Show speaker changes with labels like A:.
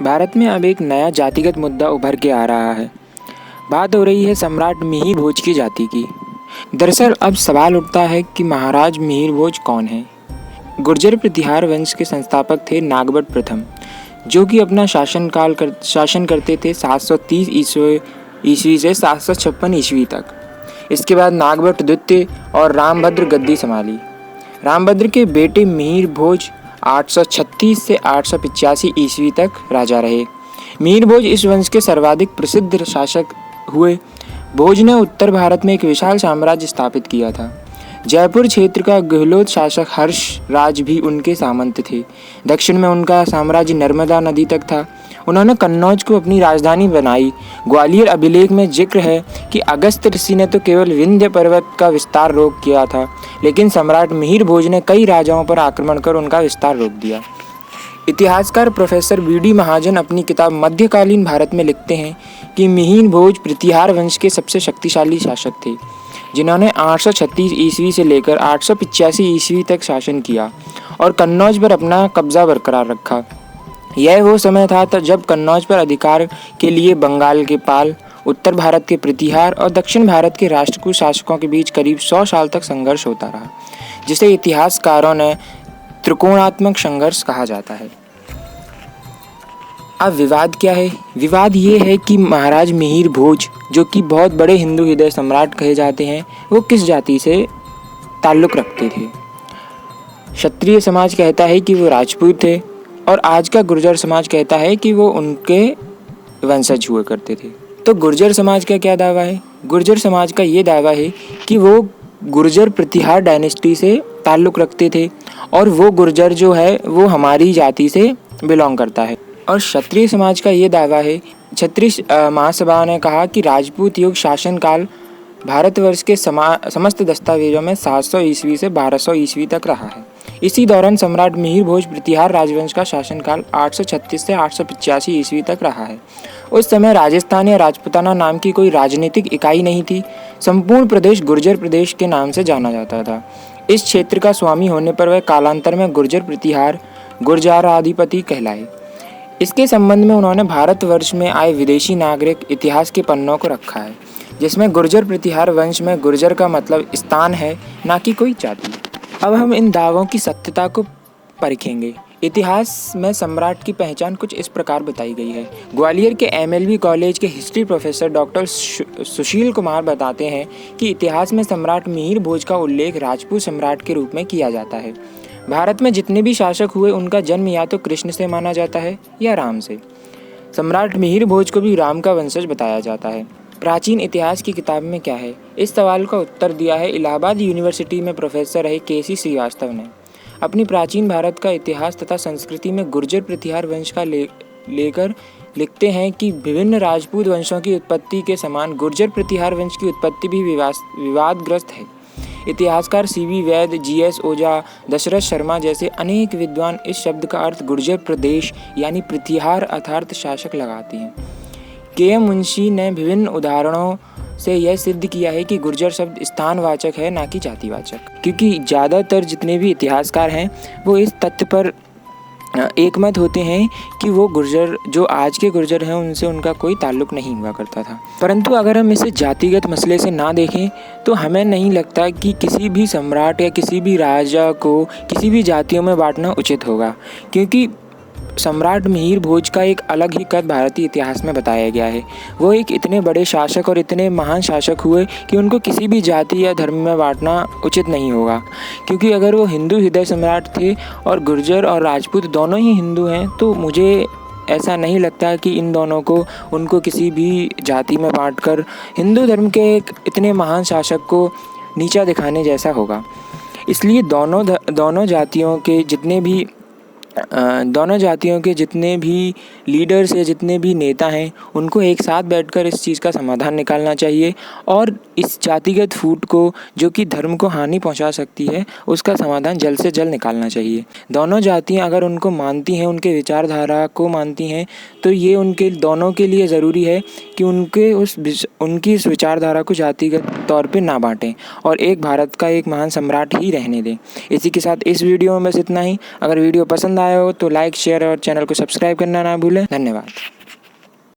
A: भारत में अब एक नया जातिगत मुद्दा उभर के आ रहा है। बात हो रही है सम्राट मिहिर भोज की जाति की। दरअसल अब सवाल उठता है कि महाराज मिहिर भोज कौन है। गुर्जर प्रतिहार वंश के संस्थापक थे नागभट्ट प्रथम, जो कि अपना शासन करते थे 730 ईस्वी से 756 ईस्वी तक। इसके बाद नागभट्ट द्वितीय और रामभद्र गद्दी संभाली। रामभद्र के बेटे मिहिर भोज 836 से 885 ईस्वी तक राजा रहे। मिहिर भोज इस वंश के सर्वाधिक प्रसिद्ध शासक हुए। भोज ने उत्तर भारत में एक विशाल साम्राज्य स्थापित किया था। जयपुर क्षेत्र का गहलोत शासक हर्ष राज भी उनके सामंत थे। दक्षिण में उनका साम्राज्य नर्मदा नदी तक था। उन्होंने कन्नौज को अपनी राजधानी बनाई। ग्वालियर अभिलेख में जिक्र है कि अगस्त ऋषि ने तो केवल विंध्य पर्वत का विस्तार रोक किया था, लेकिन सम्राट मिहिर भोज ने कई राजाओं पर आक्रमण कर उनका विस्तार रोक दिया। इतिहासकार प्रोफेसर बी.डी. महाजन अपनी किताब मध्यकालीन भारत में लिखते हैं कि मिहिर भोज प्रतिहार वंश के सबसे शक्तिशाली शासक थे, जिन्होंने 836 ईस्वी से लेकर 885 ईस्वी तक शासन किया और कन्नौज पर अपना कब्जा बरकरार रखा। यह वो समय था जब कन्नौज पर अधिकार के लिए बंगाल के पाल, उत्तर भारत के प्रतिहार और दक्षिण भारत के राष्ट्रकूट शासकों के बीच करीब 100 साल तक संघर्ष होता रहा, जिसे इतिहासकारों ने त्रिकोणात्मक संघर्ष कहा जाता है। अब विवाद क्या है? विवाद ये है कि महाराज मिहिर भोज, जो कि बहुत बड़े हिंदू हृदय सम्राट कहे जाते हैं, वो किस जाति से ताल्लुक़ रखते थे। क्षत्रिय समाज कहता है कि वो राजपूत थे और आज का गुर्जर समाज कहता है कि वो उनके वंशज हुआ करते थे। तो गुर्जर समाज का क्या दावा है? गुर्जर समाज का ये दावा है कि वो गुर्जर प्रतिहार डायनेस्टी से ताल्लुक़ रखते थे और वो गुर्जर जो है वो हमारी जाति से बिलोंग करता है। और क्षत्रिय समाज का ये दावा है, क्षत्रिय महासभा ने कहा कि राजपूत युग शासनकाल भारतवर्ष के समस्त दस्तावेजों में 700 ईस्वी से 1200 ईस्वी तक रहा है। इसी दौरान सम्राट मिहिर भोज प्रतिहार राजवंश का शासनकाल 836 से 885 ईस्वी तक रहा है। उस समय राजस्थान या राजपूताना नाम की कोई राजनीतिक इकाई नहीं थी। संपूर्ण प्रदेश गुर्जर प्रदेश के नाम से जाना जाता था। इस क्षेत्र का स्वामी होने पर वह कालांतर में गुर्जर प्रतिहार गुर्जराधिपति कहलाए। इसके संबंध में उन्होंने भारतवर्ष में आए विदेशी नागरिक इतिहास के पन्नों को रखा है, जिसमें गुर्जर प्रतिहार वंश में गुर्जर का मतलब स्थान है, ना कि कोई जाति। अब हम इन दावों की सत्यता को परखेंगे। इतिहास में सम्राट की पहचान कुछ इस प्रकार बताई गई है। ग्वालियर के एमएलवी कॉलेज के history professor doctor Sushil Kumar बताते हैं कि इतिहास में सम्राट मिहिर भोज का उल्लेख राजपूत सम्राट के रूप में किया जाता है। भारत में जितने भी शासक हुए उनका जन्म या तो कृष्ण से माना जाता है या राम से। सम्राट मिहिर भोज को भी राम का वंशज बताया जाता है। प्राचीन इतिहास की किताब में क्या है? इस सवाल का उत्तर दिया है इलाहाबाद यूनिवर्सिटी में प्रोफेसर रहे के.सी. श्रीवास्तव ने। अपनी प्राचीन भारत का इतिहास तथा संस्कृति में गुर्जर प्रतिहार वंश का लेकर लिखते हैं कि विभिन्न राजपूत वंशों की उत्पत्ति के समान गुर्जर प्रतिहार वंश की उत्पत्ति भी विवादग्रस्त है। इतिहासकार सी.वी. वैद्य, जी.एस. ओझा, दशरथ शर्मा जैसे अनेक विद्वान इस शब्द का अर्थ गुर्जर प्रदेश यानी प्रतिहार अर्थात शासक लगाते हैं। के.एम. मुंशी ने विभिन्न उदाहरणों से यह सिद्ध किया है कि गुर्जर शब्द स्थानवाचक है, ना कि जातिवाचक, क्योंकि ज़्यादातर जितने भी इतिहासकार हैं वो इस तथ्य पर एकमत होते हैं कि वो गुर्जर जो आज के गुर्जर हैं उनसे उनका कोई ताल्लुक़ नहीं हुआ करता था। परंतु अगर हम इसे जातिगत मसले से ना देखें तो हमें नहीं लगता कि किसी भी सम्राट या किसी भी राजा को किसी भी जातियों में बांटना उचित होगा, क्योंकि सम्राट मिहिर भोज का एक अलग ही कद भारतीय इतिहास में बताया गया है। वो एक इतने बड़े शासक और इतने महान शासक हुए कि उनको किसी भी जाति या धर्म में बांटना उचित नहीं होगा, क्योंकि अगर वो हिंदू हृदय सम्राट थे और गुर्जर और राजपूत दोनों ही हिंदू हैं, तो मुझे ऐसा नहीं लगता कि इन दोनों को उनको किसी भी जाति में बांटकर हिंदू धर्म के एक इतने महान शासक को नीचा दिखाने जैसा होगा। इसलिए दोनों जातियों के जितने भी लीडर्स या जितने भी नेता हैं उनको एक साथ बैठकर इस चीज़ का समाधान निकालना चाहिए और इस जातिगत फूट को, जो कि धर्म को हानि पहुंचा सकती है, उसका समाधान जल्द से जल्द निकालना चाहिए। दोनों जातियां अगर उनको मानती हैं, उनके विचारधारा को मानती हैं, तो ये उनके दोनों के लिए ज़रूरी है कि उनकी इस विचारधारा को जातिगत तौर पे ना बांटें और एक भारत का एक महान सम्राट ही रहने दें। इसी के साथ इस वीडियो में बस इतना ही। अगर वीडियो पसंद आया हो तो लाइक शेयर और चैनल को सब्सक्राइब करना ना भूलें। धन्यवाद।